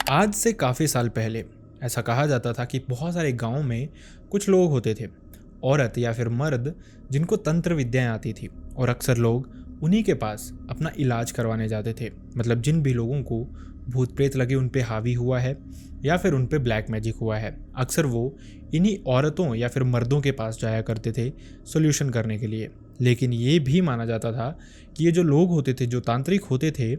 आज से काफ़ी साल पहले ऐसा कहा जाता था कि बहुत सारे गाँव में कुछ लोग होते थे, औरत या फिर मर्द, जिनको तंत्र विद्याएं आती थी और अक्सर लोग उन्हीं के पास अपना इलाज करवाने जाते थे। मतलब जिन भी लोगों को भूत प्रेत लगे, उन पे हावी हुआ है या फिर उन पे ब्लैक मैजिक हुआ है, अक्सर वो इन्हीं औरतों या फिर मर्दों के पास जाया करते थे सॉल्यूशन करने के लिए। लेकिन ये भी माना जाता था कि ये जो लोग होते थे, जो तांत्रिक होते थे,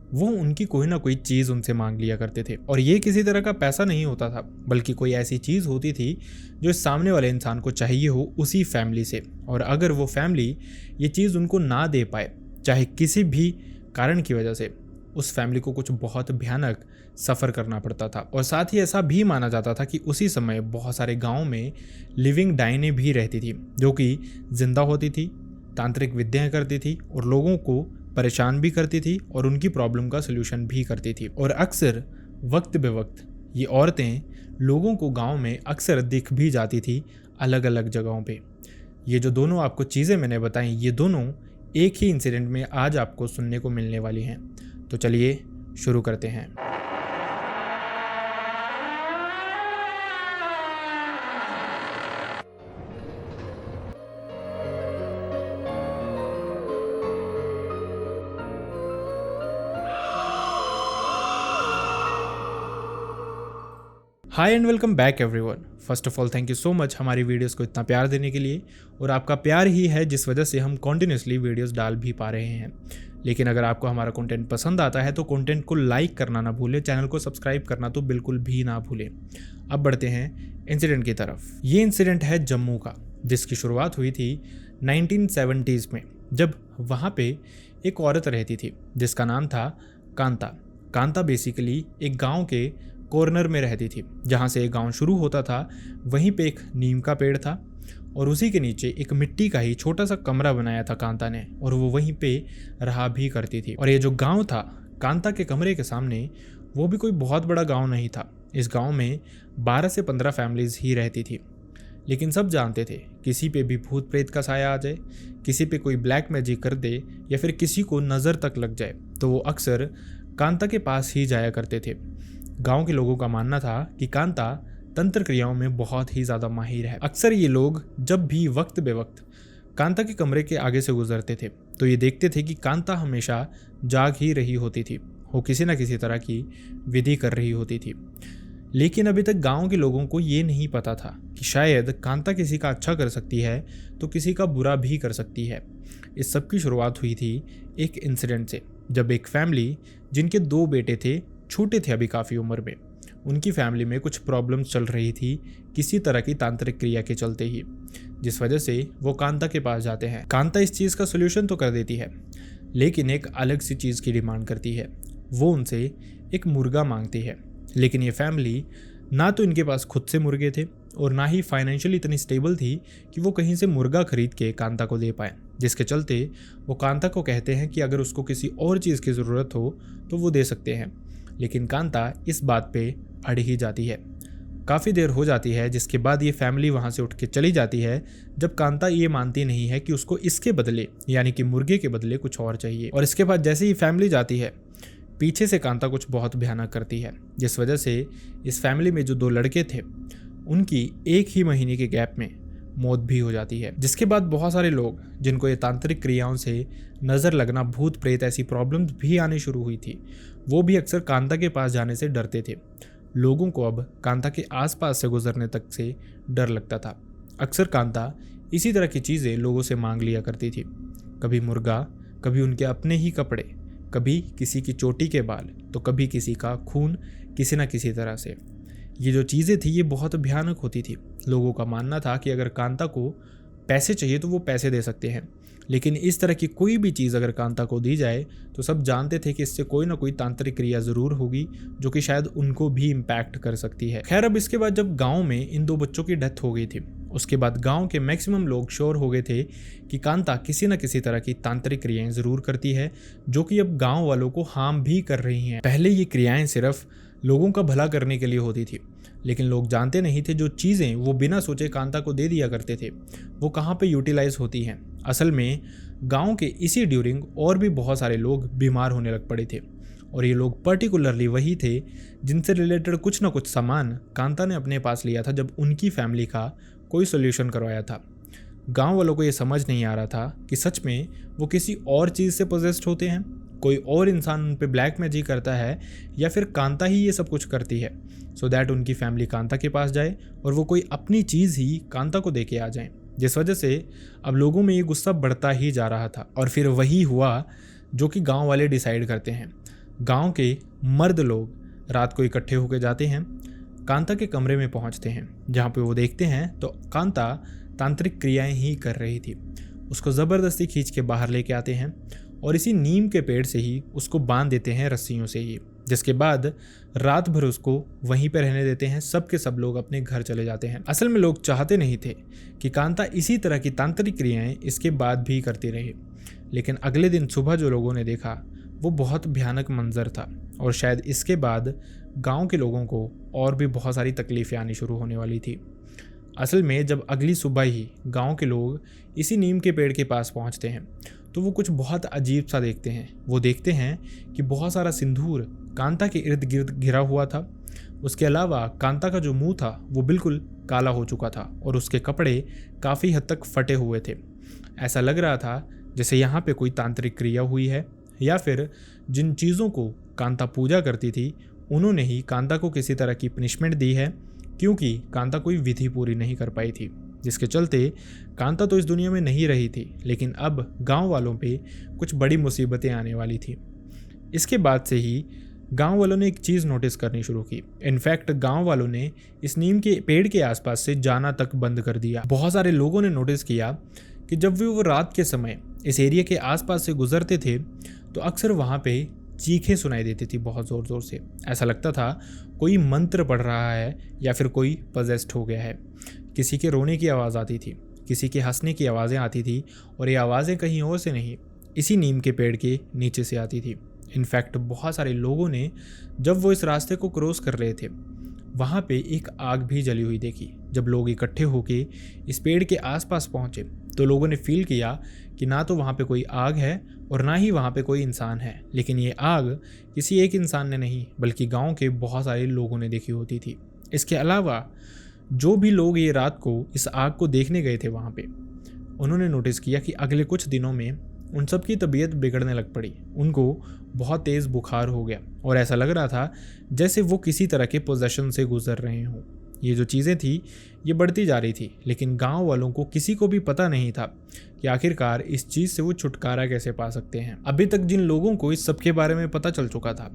वो उनकी कोई ना कोई चीज़ उनसे मांग लिया करते थे। और ये किसी तरह का पैसा नहीं होता था, बल्कि कोई ऐसी चीज़ होती थी जो इस सामने वाले इंसान को चाहिए हो उसी फैमिली से। और अगर वो फैमिली ये चीज़ उनको ना दे पाए, चाहे किसी भी कारण की वजह से, उस फैमिली को कुछ बहुत भयानक सफ़र करना पड़ता था। और साथ ही ऐसा भी माना जाता था कि उसी समय बहुत सारे गाँव में लिविंग डाइनें भी रहती थी, जो कि जिंदा होती थी, तांत्रिक विद्याएं करती थी और लोगों को परेशान भी करती थी और उनकी प्रॉब्लम का सलूशन भी करती थी। और अक्सर वक्त बे वक्त ये औरतें लोगों को गांव में अक्सर दिख भी जाती थी अलग अलग जगहों पे। ये जो दोनों आपको चीज़ें मैंने बताई, ये दोनों एक ही इंसिडेंट में आज आपको सुनने को मिलने वाली हैं। तो चलिए शुरू करते हैं। Hi and welcome back everyone. First of all thank you so much हमारी वीडियोस को इतना प्यार देने के लिए। और आपका प्यार ही है जिस वजह से हम कॉन्टिन्यूसली वीडियोस डाल भी पा रहे हैं। लेकिन अगर आपको हमारा कंटेंट पसंद आता है तो कंटेंट को लाइक करना ना भूलें, चैनल को सब्सक्राइब करना तो बिल्कुल भी ना भूलें। अब बढ़ते हैं इंसिडेंट की तरफ। ये इंसिडेंट है जम्मू का, जिसकी शुरुआत हुई थी 1970s में, जब वहाँ पे एक औरत रहती थी जिसका नाम था कांता। कांता बेसिकली एक गाँव के कॉर्नर में रहती थी। जहाँ से एक गांव शुरू होता था वहीं पे एक नीम का पेड़ था और उसी के नीचे एक मिट्टी का ही छोटा सा कमरा बनाया था कांता ने, और वो वहीं पे रहा भी करती थी। और ये जो गांव था कांता के कमरे के सामने, वो भी कोई बहुत बड़ा गांव नहीं था। इस गांव में 12 से 15 फैमिलीज ही रहती थी। लेकिन सब जानते थे किसी पे भी भूत प्रेत का साया आ जाए, किसी पे कोई ब्लैक मैजिक कर दे या फिर किसी को नज़र तक लग जाए तो वो अक्सर कांता के पास ही जाया करते थे। गांव के लोगों का मानना था कि कांता तंत्र क्रियाओं में बहुत ही ज़्यादा माहिर है। अक्सर ये लोग जब भी वक्त बे वक्त कांता के कमरे के आगे से गुजरते थे तो ये देखते थे कि कांता हमेशा जाग ही रही होती थी, वो किसी न किसी तरह की विधि कर रही होती थी। लेकिन अभी तक गांव के लोगों को ये नहीं पता था कि शायद कांता किसी का अच्छा कर सकती है तो किसी का बुरा भी कर सकती है। इस सब की शुरुआत हुई थी एक इंसिडेंट से, जब एक फैमिली जिनके 2 बेटे थे, छोटे थे अभी काफ़ी उम्र में, उनकी फैमिली में कुछ प्रॉब्लम्स चल रही थी किसी तरह की तांत्रिक क्रिया के चलते ही, जिस वजह से वो कांता के पास जाते हैं। कांता इस चीज़ का सोल्यूशन तो कर देती है, लेकिन एक अलग सी चीज़ की डिमांड करती है। वो उनसे एक मुर्गा मांगती है। लेकिन ये फैमिली ना तो इनके पास खुद से मुर्गे थे और ना ही फाइनेंशियली इतनी स्टेबल थी कि वो कहीं से मुर्गा खरीद के कांता को दे पाए, जिसके चलते वो कांता को कहते हैं कि अगर उसको किसी और चीज़ की ज़रूरत हो तो वो दे सकते हैं। लेकिन कांता इस बात पे अड़ ही जाती है। काफ़ी देर हो जाती है, जिसके बाद ये फैमिली वहाँ से उठ के चली जाती है, जब कांता ये मानती नहीं है कि उसको इसके बदले, यानी कि मुर्गे के बदले, कुछ और चाहिए। और इसके बाद जैसे ही फैमिली जाती है, पीछे से कांता कुछ बहुत भयानक करती है, जिस वजह से इस फैमिली में जो 2 लड़के थे उनकी एक ही महीने के गैप में मौत भी हो जाती है। जिसके बाद बहुत सारे लोग जिनको ये तांत्रिक क्रियाओं से नज़र लगना, भूत प्रेत, ऐसी प्रॉब्लम्स भी आनी शुरू हुई थी, वो भी अक्सर कांता के पास जाने से डरते थे। लोगों को अब कांता के आसपास से गुजरने तक से डर लगता था। अक्सर कांता इसी तरह की चीज़ें लोगों से मांग लिया करती थी, कभी मुर्गा, कभी उनके अपने ही कपड़े, कभी किसी की चोटी के बाल, तो कभी किसी का खून, किसी न किसी तरह से। ये जो चीज़ें थी ये बहुत भयानक होती थी। लोगों का मानना था कि अगर कांता को पैसे चाहिए तो वो पैसे दे सकते हैं, लेकिन इस तरह की कोई भी चीज़ अगर कांता को दी जाए तो सब जानते थे कि इससे कोई ना कोई तांत्रिक क्रिया ज़रूर होगी जो कि शायद उनको भी इम्पैक्ट कर सकती है। खैर, अब इसके बाद जब गांव में इन 2 बच्चों की डेथ हो गई थी, उसके बाद गांव के मैक्सिमम लोग श्योर हो गए थे कि कांता किसी न किसी तरह की तांत्रिक क्रियाएं ज़रूर करती है, जो कि अब गाँव वालों को हार्म भी कर रही हैं। पहले ये क्रियाएँ सिर्फ लोगों का भला करने के लिए होती थी, लेकिन लोग जानते नहीं थे जो चीज़ें वो बिना सोचे कांता को दे दिया करते थे वो कहाँ पे यूटिलाइज होती हैं। असल में गांव के इसी ड्यूरिंग और भी बहुत सारे लोग बीमार होने लग पड़े थे और ये लोग पर्टिकुलरली वही थे जिनसे रिलेटेड कुछ ना कुछ सामान कांता ने अपने पास लिया था जब उनकी फैमिली का कोई सोल्यूशन करवाया था। गांव वालों को ये समझ नहीं आ रहा था कि सच में वो किसी और चीज़ से पोजेस्ड होते हैं, कोई और इंसान उन पे ब्लैक मैजिक करता है, या फिर कांता ही ये सब कुछ करती है सो दैट उनकी फैमिली कांता के पास जाए और वो कोई अपनी चीज़ ही कांता को दे के आ जाए। जिस वजह से अब लोगों में ये गुस्सा बढ़ता ही जा रहा था। और फिर वही हुआ जो कि गांव वाले डिसाइड करते हैं। गांव के मर्द लोग रात को इकट्ठे होकर जाते हैं, कांता के कमरे में पहुंचते हैं, जहां पे वो देखते हैं तो कांता तांत्रिक क्रियाएं ही कर रही थी। उसको ज़बरदस्ती खींच के बाहर लेके आते हैं और इसी नीम के पेड़ से ही उसको बांध देते हैं रस्सियों से ही, जिसके बाद रात भर उसको वहीं पर रहने देते हैं। सब के सब लोग अपने घर चले जाते हैं। असल में लोग चाहते नहीं थे कि कांता इसी तरह की तांत्रिक क्रियाएं इसके बाद भी करती रहे, लेकिन अगले दिन सुबह जो लोगों ने देखा वो बहुत भयानक मंजर था और शायद इसके बाद गांव के लोगों को और भी बहुत सारी तकलीफ़ें आनी शुरू होने वाली थी। असल में जब अगली सुबह ही गांव के लोग इसी नीम के पेड़ के पास पहुंचते हैं तो वो कुछ बहुत अजीब सा देखते हैं। वो देखते हैं कि बहुत सारा सिंदूर कांता के इर्द गिर्द घिरा हुआ था। उसके अलावा कांता का जो मुंह था वो बिल्कुल काला हो चुका था और उसके कपड़े काफ़ी हद तक फटे हुए थे। ऐसा लग रहा था जैसे यहाँ पे कोई तांत्रिक क्रिया हुई है या फिर जिन चीज़ों को कांता पूजा करती थी उन्होंने ही कांता को किसी तरह की पनिशमेंट दी है, क्योंकि कांता कोई विधि पूरी नहीं कर पाई थी, जिसके चलते कांता तो इस दुनिया में नहीं रही थी, लेकिन अब गांव वालों पे कुछ बड़ी मुसीबतें आने वाली थी। इसके बाद से ही गांव वालों ने एक चीज़ नोटिस करनी शुरू की। इनफैक्ट गांव वालों ने इस नीम के पेड़ के आसपास से जाना तक बंद कर दिया। बहुत सारे लोगों ने नोटिस किया कि जब भी वो रात के समय इस एरिया के आसपास से गुजरते थे तो अक्सर वहाँ पे चीखें सुनाई देती थी बहुत ज़ोर ज़ोर से। ऐसा लगता था कोई मंत्र पढ़ रहा है या फिर कोई पजेस्ड हो गया है। किसी के रोने की आवाज़ आती थी, किसी के हंसने की आवाज़ें आती थी और ये आवाज़ें कहीं और से नहीं, इसी नीम के पेड़ के नीचे से आती थी। इनफैक्ट बहुत सारे लोगों ने जब वो इस रास्ते को क्रॉस कर रहे थे वहाँ पे एक आग भी जली हुई देखी। जब लोग इकट्ठे होके इस पेड़ के आसपास पहुँचे तो लोगों ने फील किया कि ना तो वहाँ पे कोई आग है और ना ही वहाँ पे कोई इंसान है, लेकिन ये आग किसी एक इंसान ने नहीं बल्कि गांव के बहुत सारे लोगों ने देखी होती थी। इसके अलावा जो भी लोग ये रात को इस आग को देखने गए थे वहाँ पे, उन्होंने नोटिस किया कि अगले कुछ दिनों में उन सब की तबीयत बिगड़ने लग पड़ी। उनको बहुत तेज़ बुखार हो गया और ऐसा लग रहा था जैसे वो किसी तरह के पोजेशन से गुजर रहे हों। ये जो चीज़ें थी ये बढ़ती जा रही थी, लेकिन गांव वालों को किसी को भी पता नहीं था कि आखिरकार इस चीज़ से वो छुटकारा कैसे पा सकते हैं। अभी तक जिन लोगों को इस सब के बारे में पता चल चुका था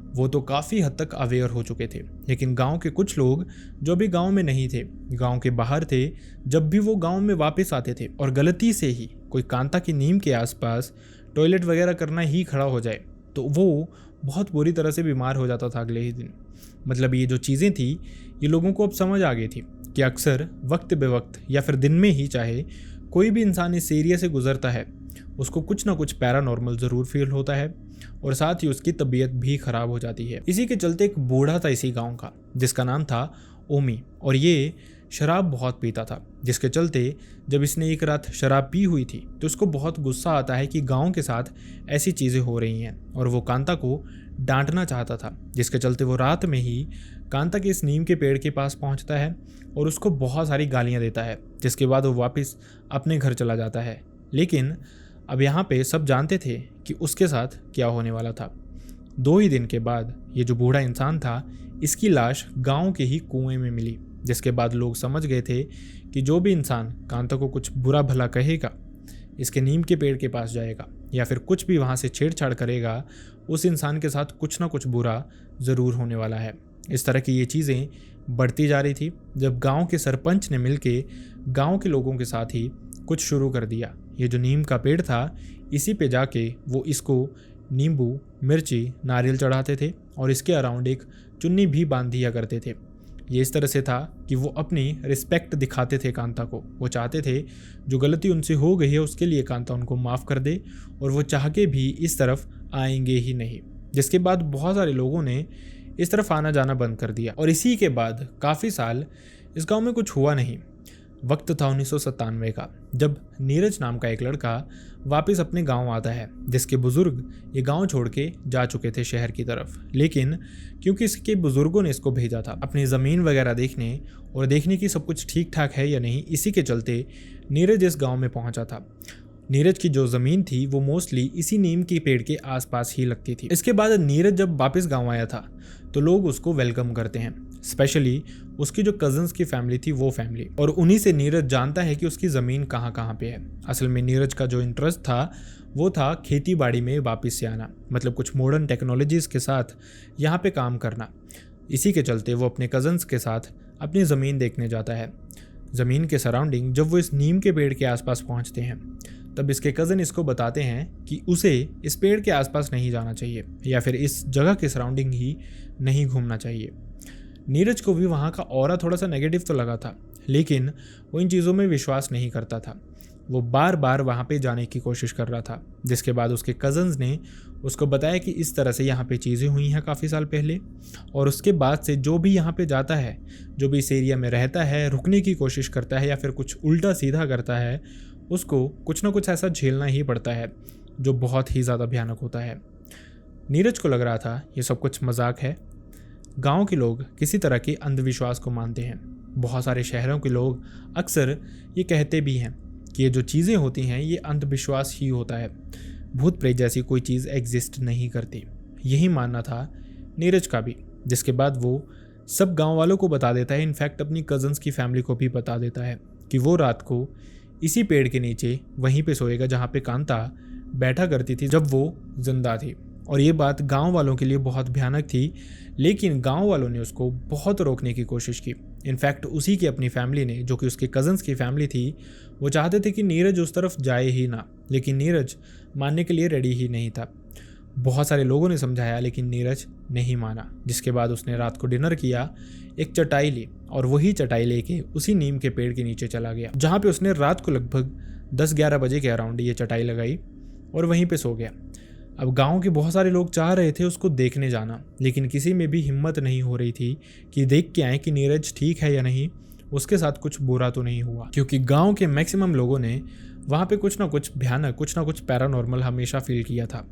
वो तो काफ़ी हद तक अवेयर हो चुके थे, लेकिन गांव के कुछ लोग जो भी गांव में नहीं थे, गांव के बाहर थे, जब भी वो गांव में वापस आते थे और गलती से ही कोई कांता की नीम के आसपास टॉयलेट वगैरह करना ही खड़ा हो जाए तो वो बहुत बुरी तरह से बीमार हो जाता था अगले ही दिन। मतलब ये जो चीज़ें थी ये लोगों को अब समझ आ गई थी कि अक्सर वक्त बेवक्त या फिर दिन में ही चाहे कोई भी इंसान इस एरिया से गुजरता है उसको कुछ ना कुछ पैरानॉर्मल ज़रूर फील होता है और साथ ही उसकी तबीयत भी ख़राब हो जाती है। इसी के चलते एक बूढ़ा था इसी गांव का जिसका नाम था ओमी, और ये शराब बहुत पीता था, जिसके चलते जब इसने एक रात शराब पी हुई थी तो उसको बहुत गुस्सा आता है कि गांव के साथ ऐसी चीज़ें हो रही हैं और वो कांता को डांटना चाहता था, जिसके चलते वो रात में ही कांता के इस नीम के पेड़ के पास पहुंचता है और उसको बहुत सारी गालियां देता है, जिसके बाद वो वापस अपने घर चला जाता है। लेकिन अब यहाँ पे सब जानते थे कि उसके साथ क्या होने वाला था। 2 ही दिन के बाद ये जो बूढ़ा इंसान था इसकी लाश गांव के ही कुएं में मिली, जिसके बाद लोग समझ गए थे कि जो भी इंसान कांता को कुछ बुरा भला कहेगा, इसके नीम के पेड़ के पास जाएगा या फिर कुछ भी वहाँ से छेड़छाड़ करेगा, उस इंसान के साथ कुछ ना कुछ बुरा ज़रूर होने वाला है। इस तरह की ये चीज़ें बढ़ती जा रही थी जब गांव के सरपंच ने मिलके गांव के लोगों के साथ ही कुछ शुरू कर दिया। ये जो नीम का पेड़ था इसी पे जाके वो इसको नींबू, मिर्ची, नारियल चढ़ाते थे और इसके अराउंड एक चुन्नी भी बांध दिया करते थे। ये इस तरह से था कि वो अपनी रिस्पेक्ट दिखाते थे कांता को। वो चाहते थे जो गलती उनसे हो गई है उसके लिए कांता उनको माफ़ कर दे और वो चाह के भी इस तरफ आएंगे ही नहीं। जिसके बाद बहुत सारे लोगों ने इस तरफ आना जाना बंद कर दिया और इसी के बाद काफ़ी साल इस गांव में कुछ हुआ नहीं। वक्त था 1997 का, जब नीरज नाम का एक लड़का वापस अपने गांव आता है, जिसके बुजुर्ग ये गांव छोड़ के जा चुके थे शहर की तरफ। लेकिन क्योंकि इसके बुजुर्गों ने इसको भेजा था अपनी ज़मीन वगैरह देखने और देखने की सब कुछ ठीक ठाक है या नहीं, इसी के चलते नीरज इस गांव में पहुंचा था। नीरज की जो ज़मीन थी वो मोस्टली इसी नीम के पेड़ के आसपास ही लगती थी। इसके बाद नीरज जब वापस गांव आया था तो लोग उसको वेलकम करते हैं, स्पेशली उसकी जो कजन्स की फैमिली थी वो फैमिली, और उन्हीं से नीरज जानता है कि उसकी ज़मीन कहाँ कहाँ पे है। असल में नीरज का जो इंटरेस्ट था वो था खेती बाड़ी में वापस से आना, मतलब कुछ मॉडर्न टेक्नोलॉजीज़ के साथ यहाँ पे काम करना। इसी के चलते वो अपने कज़न्स के साथ अपनी ज़मीन देखने जाता है। ज़मीन के सराउंडिंग जब वो इस नीम के पेड़ के आसपास पहुँचते हैं तब इसके कज़न इसको बताते हैं कि उसे इस पेड़ के आसपास नहीं जाना चाहिए या फिर इस जगह के सराउंडिंग ही नहीं घूमना चाहिए। नीरज को भी वहाँ का ऑरा थोड़ा सा नेगेटिव तो लगा था, लेकिन वो इन चीज़ों में विश्वास नहीं करता था। वो बार बार वहाँ पे जाने की कोशिश कर रहा था, जिसके बाद उसके कज़न्स ने उसको बताया कि इस तरह से यहाँ पे चीज़ें हुई हैं काफ़ी साल पहले, और उसके बाद से जो भी यहाँ पे जाता है, जो भी इस एरिया में रहता है, रुकने की कोशिश करता है या फिर कुछ उल्टा सीधा करता है, उसको कुछ ना कुछ ऐसा झेलना ही पड़ता है जो बहुत ही ज़्यादा भयानक होता है। नीरज को लग रहा था ये सब कुछ मजाक है। गांव के लोग किसी तरह के अंधविश्वास को मानते हैं। बहुत सारे शहरों के लोग अक्सर ये कहते भी हैं कि ये जो चीज़ें होती हैं ये अंधविश्वास ही होता है, भूत प्रेत जैसी कोई चीज़ एग्जिस्ट नहीं करती। यही मानना था नीरज का भी, जिसके बाद वो सब गांव वालों को बता देता है, इनफैक्ट अपनी कज़न्स की फैमिली को भी बता देता है कि वो रात को इसी पेड़ के नीचे वहीं पे सोएगा जहाँ पे कांता बैठा करती थी जब वो जिंदा थी। और ये बात गांव वालों के लिए बहुत भयानक थी, लेकिन गांव वालों ने उसको बहुत रोकने की कोशिश की। इनफैक्ट उसी की अपनी फैमिली ने, जो कि उसके कज़न्स की फैमिली थी, वो चाहते थे कि नीरज उस तरफ जाए ही ना, लेकिन नीरज मानने के लिए रेडी ही नहीं था। बहुत सारे लोगों ने समझाया लेकिन नीरज नहीं माना, जिसके बाद उसने रात को डिनर किया, एक चटाई ली और वही चटाई लेके उसी नीम के पेड़ के नीचे चला गया, जहाँ पे उसने रात को लगभग 10-11 बजे के अराउंड ये चटाई लगाई और वहीं पे सो गया। अब गांव के बहुत सारे लोग चाह रहे थे उसको देखने जाना, लेकिन किसी में भी हिम्मत नहीं हो रही थी कि देख के आए कि नीरज ठीक है या नहीं, उसके साथ कुछ बुरा तो नहीं हुआ, क्योंकि गांव के मैक्सिमम लोगों ने वहाँ पे कुछ ना कुछ भयानक, कुछ ना कुछ पैरानॉर्मल हमेशा फील किया था।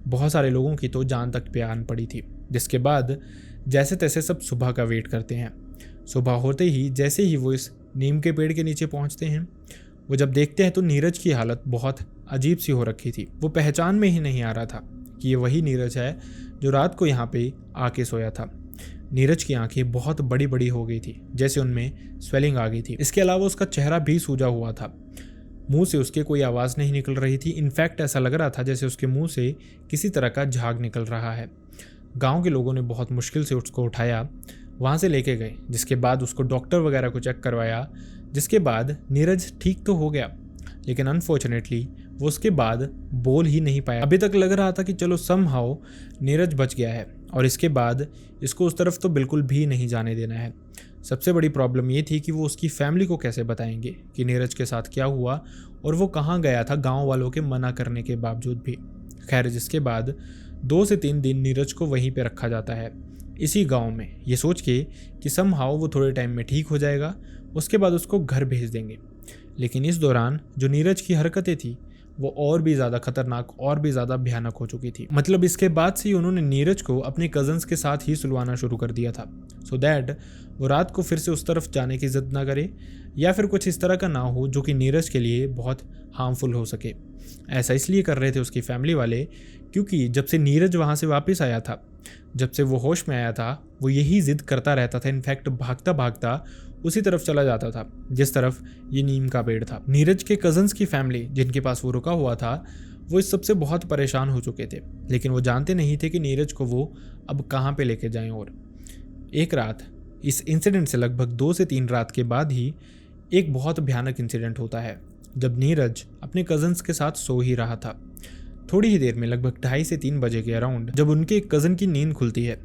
बहुत सारे लोगों की तो जान तक पे आन पड़ी थी। जिसके बाद जैसे तैसे सब सुबह का वेट करते हैं। सुबह होते ही जैसे ही वो इस नीम के पेड़ के नीचे पहुंचते हैं, वो जब देखते हैं तो नीरज की हालत बहुत अजीब सी हो रखी थी। वो पहचान में ही नहीं आ रहा था कि ये वही नीरज है जो रात को यहाँ पे आके सोया था। नीरज की आंखें बहुत बड़ी बड़ी हो गई थी, जैसे उनमें स्वेलिंग आ गई थी। इसके अलावा उसका चेहरा भी सूजा हुआ था, मुंह से उसके कोई आवाज़ नहीं निकल रही थी। इनफैक्ट ऐसा लग रहा था जैसे उसके मुंह से किसी तरह का झाग निकल रहा है। गांव के लोगों ने बहुत मुश्किल से उसको उठाया, वहाँ से लेके गए, जिसके बाद उसको डॉक्टर वगैरह को चेक करवाया, जिसके बाद नीरज ठीक तो हो गया, लेकिन अनफॉर्चुनेटली वो उसके बाद बोल ही नहीं पाया। अभी तक लग रहा था कि चलो समहाउ नीरज बच गया है और इसके बाद इसको उस तरफ तो बिल्कुल भी नहीं जाने देना है। सबसे बड़ी प्रॉब्लम ये थी कि वो उसकी फैमिली को कैसे बताएंगे कि नीरज के साथ क्या हुआ और वो कहाँ गया था, गांव वालों के मना करने के बावजूद भी। खैर, जिसके बाद 2 से 3 दिन नीरज को वहीं पे रखा जाता है, इसी गांव में, ये सोच के कि समहाउ वो थोड़े टाइम में ठीक हो जाएगा, उसके बाद उसको घर भेज देंगे। लेकिन इस दौरान जो नीरज की हरकतें थी वो और भी ज़्यादा खतरनाक और भी ज़्यादा भयानक हो चुकी थी। मतलब इसके बाद से ही उन्होंने नीरज को अपने कज़न्स के साथ ही सुलवाना शुरू कर दिया था, सो दैट वो रात को फिर से उस तरफ जाने की ज़िद ना करे या फिर कुछ इस तरह का ना हो जो कि नीरज के लिए बहुत हार्मफुल हो सके। ऐसा इसलिए कर रहे थे उसकी फैमिली वाले क्योंकि जब से नीरज वहाँ से वापस आया था, जब से वो होश में आया था, वो यही ज़िद करता रहता था। इनफैक्ट भागता भागता उसी तरफ चला जाता था जिस तरफ ये नीम का पेड़ था। नीरज के कज़न्स की फैमिली जिनके पास वो रुका हुआ था, वो इस सबसे बहुत परेशान हो चुके थे, लेकिन वो जानते नहीं थे कि नीरज को वो अब कहाँ पे लेके जाएं। और एक रात, इस इंसिडेंट से लगभग 2 से 3 रात के बाद ही एक बहुत भयानक इंसिडेंट होता है, जब नीरज अपने कज़न्स के साथ सो ही रहा था। थोड़ी ही देर में, लगभग 2:30 से 3 बजे के अराउंड, जब उनके एक कज़न की नींद खुलती है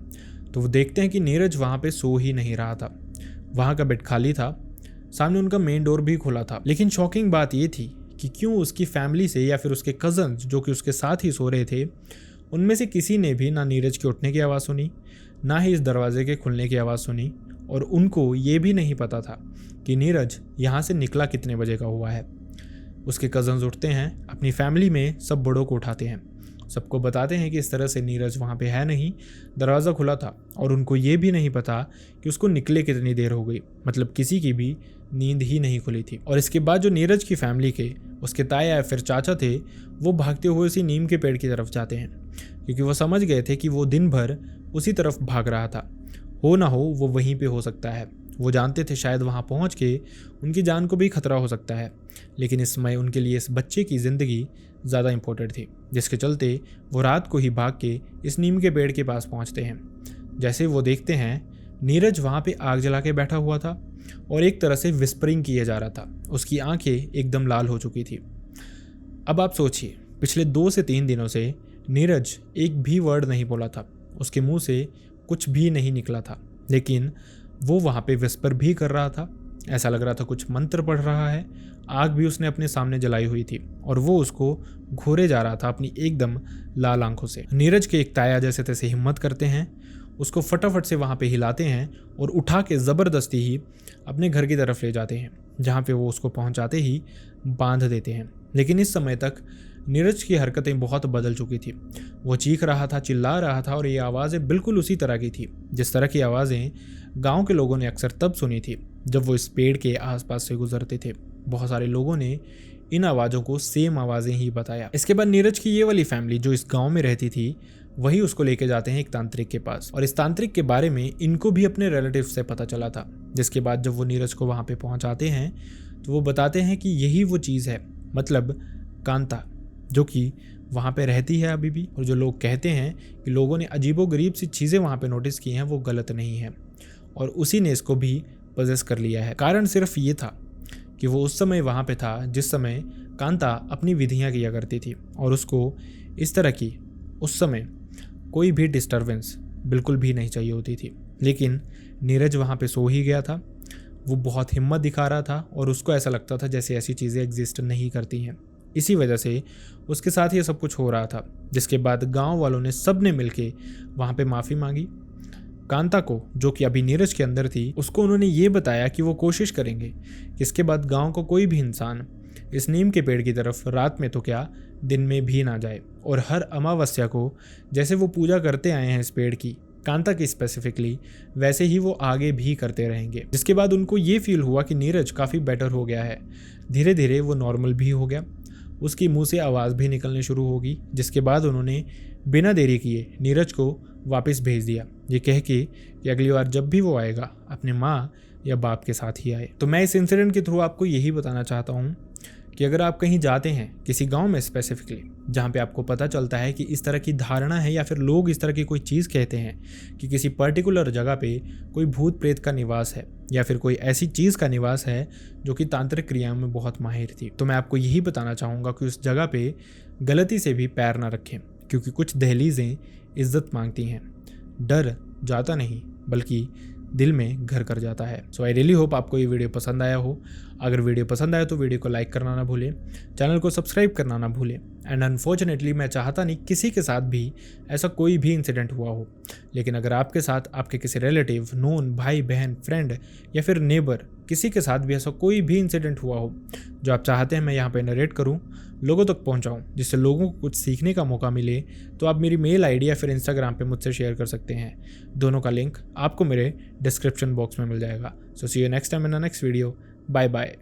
तो वो देखते हैं कि नीरज वहाँ पे सो ही नहीं रहा था। वहाँ का बेड खाली था, सामने उनका मेन डोर भी खुला था। लेकिन शॉकिंग बात ये थी कि क्यों उसकी फैमिली से या फिर उसके कज़न्स जो कि उसके साथ ही सो रहे थे, उनमें से किसी ने भी ना नीरज के उठने की आवाज़ सुनी, ना ही इस दरवाजे के खुलने की आवाज़ सुनी और उनको ये भी नहीं पता था कि नीरज यहाँ से निकला कितने बजे का हुआ है। उसके कज़न्स उठते हैं, अपनी फैमिली में सब बड़ों को उठाते हैं, सबको बताते हैं कि इस तरह से नीरज वहाँ पे है नहीं, दरवाज़ा खुला था। और उनको ये भी नहीं पता कि उसको निकले कितनी देर हो गई, मतलब किसी की भी नींद ही नहीं खुली थी। और इसके बाद जो नीरज की फैमिली के उसके ताया या फिर चाचा थे, वो भागते हुए उसी नीम के पेड़ की तरफ जाते हैं, क्योंकि वो समझ गए थे कि वो दिन भर उसी तरफ भाग रहा था, हो ना हो वो वहीं पे हो सकता है। वो जानते थे शायद वहाँ पहुँच के उनकी जान को भी खतरा हो सकता है, लेकिन इस समय उनके लिए इस बच्चे की ज़िंदगी ज़्यादा इम्पोर्टेंट थी, जिसके चलते वो रात को ही भाग के इस नीम के पेड़ के पास पहुँचते हैं। जैसे वो देखते हैं, नीरज वहाँ पे आग जला के बैठा हुआ था और एक तरह से विस्परिंग किया जा रहा था। उसकी आंखें एकदम लाल हो चुकी थी। अब आप सोचिए, पिछले 2 से 3 दिनों से नीरज एक भी वर्ड नहीं बोला था, उसके मुंह से कुछ भी नहीं निकला था, लेकिन वो वहाँ पे विस्पर भी कर रहा था। ऐसा लग रहा था कुछ मंत्र पढ़ रहा है। आग भी उसने अपने सामने जलाई हुई थी और वो उसको घोरे जा रहा था अपनी एकदम लाल आंखों से। नीरज के एक ताया जैसे तैसे हिम्मत करते हैं, उसको फटाफट से वहाँ पे हिलाते हैं और उठा के ज़बरदस्ती ही अपने घर की तरफ ले जाते हैं, जहाँ पे वो उसको पहुँचाते ही बांध देते हैं। लेकिन इस समय तक नीरज की हरकतें बहुत बदल चुकी थी। वो चीख रहा था, चिल्ला रहा था और ये आवाज़ें बिल्कुल उसी तरह की थी जिस तरह की आवाज़ें गांव के लोगों ने अक्सर तब सुनी थी जब वो इस पेड़ के आसपास से गुजरते थे। बहुत सारे लोगों ने इन आवाज़ों को सेम आवाज़ें ही बताया। इसके बाद नीरज की ये वाली फैमिली जो इस गांव में रहती थी, वही उसको लेके जाते हैं एक तांत्रिक के पास, और इस तांत्रिक के बारे में इनको भी अपने रिलेटिव से पता चला था। जिसके बाद जब वो नीरज को वहाँ पे पहुँचाते हैं तो वो बताते हैं कि यही वो चीज़ है, मतलब कांता, जो कि वहाँ पे रहती है अभी भी। और जो लोग कहते हैं कि लोगों ने अजीबोगरीब सी चीज़ें वहाँ पे नोटिस की हैं, वो गलत नहीं है, और उसी ने इसको भी पजेस कर लिया है। कारण सिर्फ ये था कि वो उस समय वहाँ पे था जिस समय कांता अपनी विधियाँ किया करती थी, और उसको इस तरह की उस समय कोई भी डिस्टर्बेंस बिल्कुल भी नहीं चाहिए होती थी। लेकिन नीरज वहाँ पे सो ही गया था। वो बहुत हिम्मत दिखा रहा था और उसको ऐसा लगता था जैसे ऐसी चीज़ें एग्जिस्ट नहीं करती हैं। इसी वजह से उसके साथ ये सब कुछ हो रहा था। जिसके बाद गांव वालों ने सब ने मिलके वहाँ पे माफ़ी मांगी। कांता को, जो कि अभी नीरज के अंदर थी, उसको उन्होंने ये बताया कि वो कोशिश करेंगे कि इसके बाद गांव का कोई भी इंसान इस नीम के पेड़ की तरफ रात में तो क्या दिन में भी ना जाए, और हर अमावस्या को जैसे वो पूजा करते आए हैं इस पेड़ की, कांता की स्पेसिफिकली, वैसे ही वो आगे भी करते रहेंगे। जिसके बाद उनको ये फील हुआ कि नीरज काफ़ी बेटर हो गया है। धीरे धीरे वो नॉर्मल भी हो गया, उसकी मुंह से आवाज़ भी निकलने शुरू होगी। जिसके बाद उन्होंने बिना देरी किए नीरज को वापस भेज दिया, ये कह के कि अगली बार जब भी वो आएगा अपने माँ या बाप के साथ ही आए। तो मैं इस इंसिडेंट के थ्रू आपको यही बताना चाहता हूँ कि अगर आप कहीं जाते हैं किसी गांव में स्पेसिफिकली, जहाँ पे आपको पता चलता है कि इस तरह की धारणा है या फिर लोग इस तरह की कोई चीज़ कहते हैं कि किसी पर्टिकुलर जगह पे कोई भूत प्रेत का निवास है या फिर कोई ऐसी चीज़ का निवास है जो कि तांत्रिक क्रियाओं में बहुत माहिर थी, तो मैं आपको यही बताना चाहूँगा कि उस जगह पे गलती से भी पैर ना रखें, क्योंकि कुछ दहलीज़ें इज्जत मांगती हैं। डर जाता नहीं बल्कि दिल में घर कर जाता है। सो आई रियली होप आपको ये वीडियो पसंद आया हो। अगर वीडियो पसंद आया तो वीडियो को लाइक करना ना भूलें, चैनल को सब्सक्राइब करना ना भूलें। एंड अनफॉर्चुनेटली मैं चाहता नहीं किसी के साथ भी ऐसा कोई भी इंसिडेंट हुआ हो, लेकिन अगर आपके साथ आपके किसी रिलेटिव, नोन, भाई बहन, फ्रेंड या फिर नेबर, किसी के साथ भी ऐसा कोई भी इंसिडेंट हुआ हो जो आप चाहते हैं मैं यहाँ पे नरेट करूँ, लोगों तक पहुँचाऊँ, जिससे लोगों को कुछ सीखने का मौका मिले, तो आप मेरी मेल आईडी या फिर इंस्टाग्राम पे मुझसे शेयर कर सकते हैं। दोनों का लिंक आपको मेरे डिस्क्रिप्शन बॉक्स में मिल जाएगा। So see you next time in the next video. Bye bye.